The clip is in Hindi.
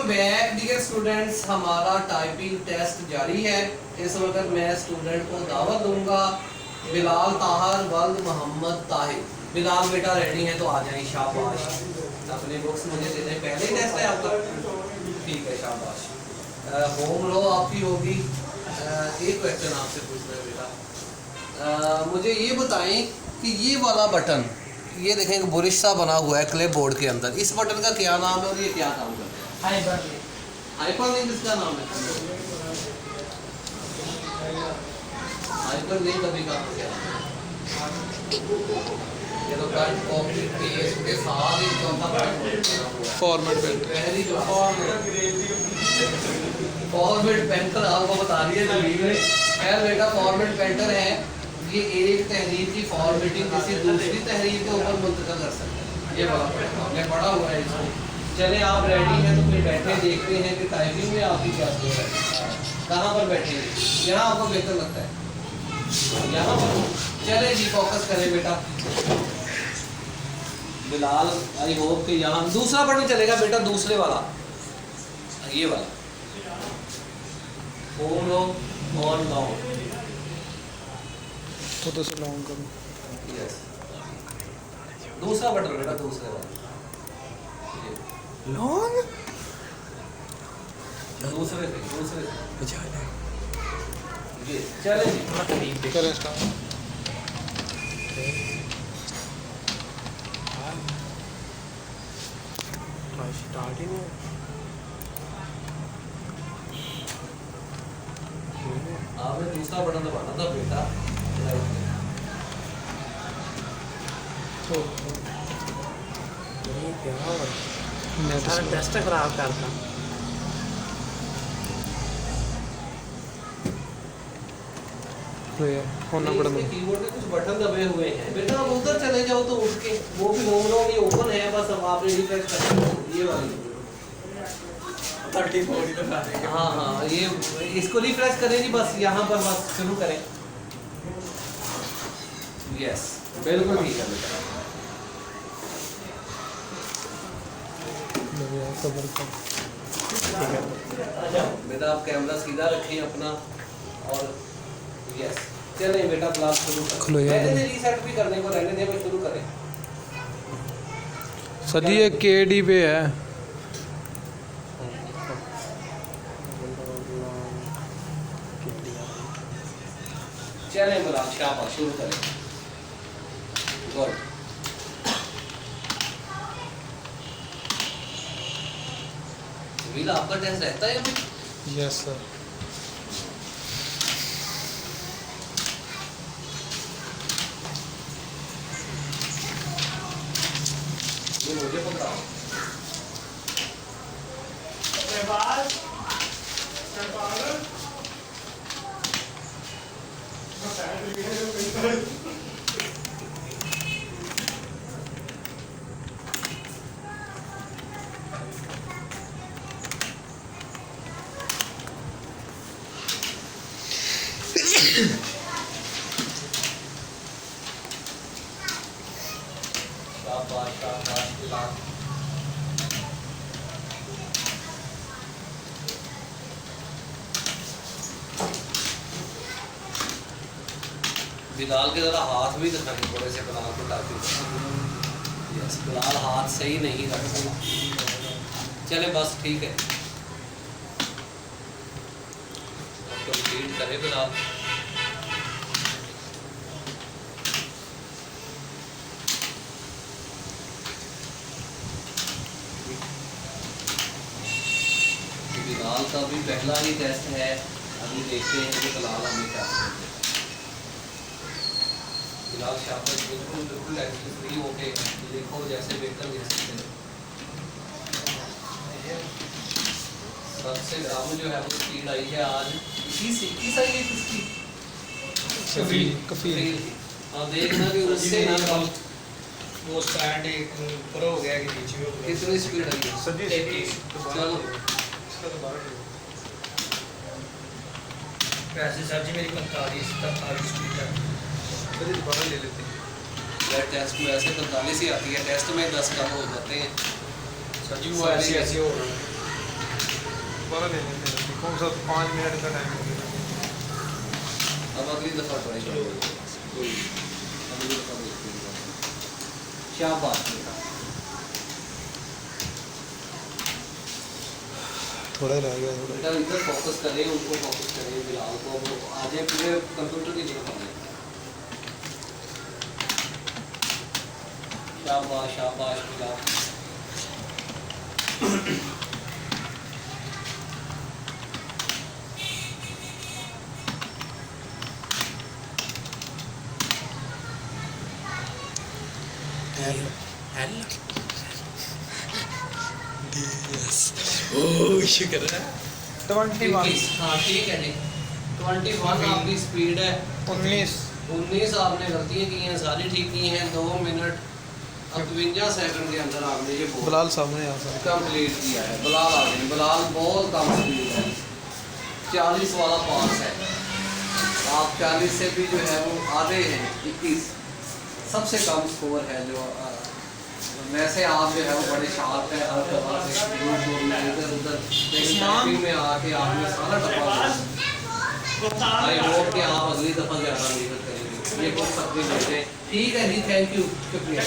Welcome back dear students. हमारा टाइपिंग टेस्ट जारी है। इस वक्त मैं स्टूडेंट को दावत दूंगा। बिलाल ताहर वल्द मोहम्मद ताहिर। बिलाल बेटा रेडी है तो आ जाए। शाबाश। अपने बुक्स मुझे दे दें। पहले ही टेस्ट है आपका? ठीक है, शाबाश। होम लो आपकी होगी। एक क्वेश्चन आपसे पूछना है बेटा। मुझे ये बताएं कि ये वाला बटन, ये देखें एक बुरिश सा बना हुआ है क्लिप बोर्ड के अंदर, इस बटन का क्या नाम है और ये क्या काम करता है? हाइपर लिंक इसका नाम है। हाइपर लिंक अभी काम क्या है? ये तो कट कॉपी पेस्ट के साथ ही चौथा फॉर्मेट पेंटर। पहली जो फॉर्मेट पेंटर आपको बता रही है जमीन में। खैर बेटा, फॉर्मेट पेंटर है, ये एक तहरीर की फॉर्मेटिंग किसी दूसरी तहरीर के ऊपर मुंतकिल कर सकता है। ये बड़ा हमने पढ़ा हुआ है इसको। चले आप रेडी हैं तो फिर बैठे देखते हैं कि टाइपिंग में आपकी क्या स्कोर है। कहाँ पर बैठे? यहाँ आपको बेहतर लगता है? यहाँ पर। चले जी, फोकस करें बेटा। बिलाल आई होप कि यहाँ दूसरा बटन चलेगा बेटा, दूसरे वाला, ये वाला। Home low on long. तो से लॉन्ग करो। यस, दूसरा बटन बेटा, दूसरे वाला। लॉन्ग दूसरे से बजा ले। ये चले जी, करें स्टार्ट। स्टार्ट ही नहीं। आपने दूसरा बटन दबाना था बेटा। सारा टेस्ट खराब करता। होना पड़ा इसके कीबोर्ड में कुछ बटन दबे हुए हैं बेटा। अब उधर चले जाओ तो उठ के, वो भी होम लॉन्ग ये ओपन है, बस अब आपने रिफ्रेश करना है। ये वाली 34 तो खा देंगे। हाँ हाँ, ये इसको रिफ्रेश करें जी, बस यहाँ पर बस शुरू करें। यस, बिल्कुल ठीक है बेटा। बेटा आप कैमरा सीधा रखें अपना, और यस चलें बेटा, क्लास शुरू करें। रहने दें, रीसेट भी करने को रहने दें, बस शुरू करें। सर जी ये केडी पे है। चलें बिलाल, शाबाश, शुरू करें। गुड। विला आपका टेस्ट रहता है अभी? Yes sir. ये मुझे पकड़ाओ। शाबाश शाबाश बिलाल। बिलाल के जरा हाथ भी दिखाने थोड़े से बिलाल को, ताकि यस, बिलाल हाथ सही नहीं रखता। चले बस ठीक है, कंप्लीट करे बिलाल। बिलाल का भी पहला ही टेस्ट है। अभी देखते हैं कि बिलाल हमें क्या करते हैं। बिलाल शाबाश, बिल्कुल बिल्कुल एक्चुअली फ्री होके देखो, जैसे बेहतर जैसे सबसे कम जो है वो स्पीड आई है आज। इक्कीस आई है किसकी? कफील। अब देखना कि उससे ना कम। वो स्टैंड ऊपर हो गया कि नीचे हो गया। कितनी स्पीड आई है? सर जी 31। चलो वैसे सर जी मेरी 45 तक आ स्पीड है। सर जी दोबारा ले लेते हैं। यार टेस्ट में ऐसे 45 ही आती है, टेस्ट में 10 कम हो जाते हैं। सर जी वो ऐसे ऐसे हो रहा है। दोबारा ले लेते हैं, कौन सा 5 मिनट का टाइम लगेगा। अब अगली दफ़ा ट्राई करो। कोई अगली दफ़ा देखते हैं। शाबाश बेटा। थोड़ा ही रह गया थोड़ा। बेटा इधर फोकस करें, उनको फोकस करें, बिलाल को वो आ जाए पूरे कंप्यूटर की तरफ आ जाए। शाबाश शाबाश बिलाल। ओह शुक्र है। 21 हाँ ठीक है जी। 21 आपकी स्पीड है। 19 आपने गलतियाँ की हैं, सारी ठीक की हैं। 2 मिनट 52 सेकंड के अंदर आपने ये बिलाल सामने आ सकता कंप्लीट किया है। बिलाल आ गए। बिलाल बहुत कम स्पीड है, 40 वाला पास है। आप 40 से भी जो है वो आगे हैं। 21 सबसे कम स्कोर है जो वैसे आप जो है वो बड़े शार्प है। हर जगह से इधर उधर टाइपिंग में आके आपने सारा टप्पा। आई होप कि आप अगली दफ़ा ज़्यादा मेहनत करेंगे। ये कुछ सब्जी लेते हैं। ठीक है जी, थैंक यू, शुक्रिया।